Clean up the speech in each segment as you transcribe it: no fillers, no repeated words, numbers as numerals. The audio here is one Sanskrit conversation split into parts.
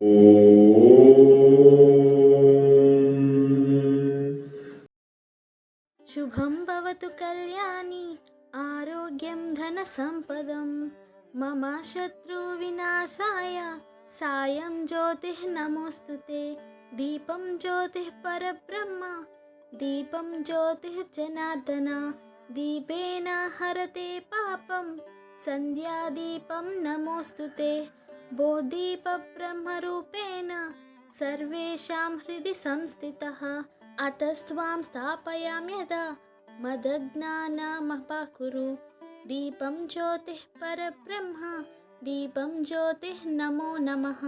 शुभं भवतु कल्याणी आरोग्यं धनसम्पदं मम शत्रुविनाशाय सायं ज्योतिः नमोऽस्तु ते। दीपं ज्योतिः परब्रह्म दीपं ज्योतिः जनार्दन दीपेन हरते पापं सन्ध्यादीपं नमोऽस्तु ते। बोधीपब्रह्मरूपेण सर्वेषां हृदि संस्थितः अतस्त्वां स्थापयामि यदा मदज्ञानमपाकुरु। दीपं ज्योतिः परब्रह्म दीपं ज्योतिः नमो नमः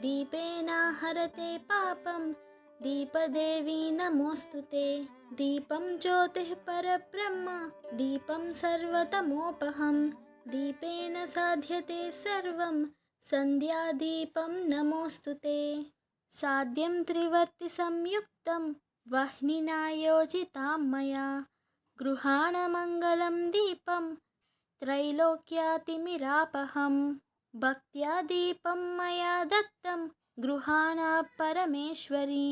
दीपेन हरते पापं दीपदेवी नमोऽस्तु ते। दीपं ज्योतिः परब्रह्म दीपं सर्वतमोपहं दीपेन साध्यते सर्वं सन्ध्यादीपं नमोऽस्तु ते। साध्यं त्रिवर्तिसंयुक्तं वह्निना योजितां मया गृहाणमङ्गलं दीपं त्रैलोक्यातिमिरापहं भक्त्या दीपं मया दत्तं गृहाण परमेश्वरी।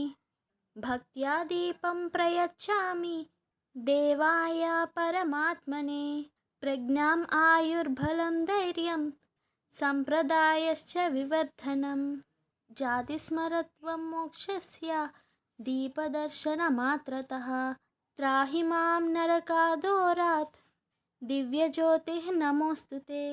भक्त्या दीपं प्रयच्छामि देवाय परमात्मने प्रज्ञाम् आयुर्बलं धैर्यं सम्प्रदायश्च विवर्धनम् जातिस्मरत्वं मोक्षस्य दीपदर्शनमात्रतः त्राहि मां नरकादोरात् दिव्यज्योतिः नमोऽस्तु ते।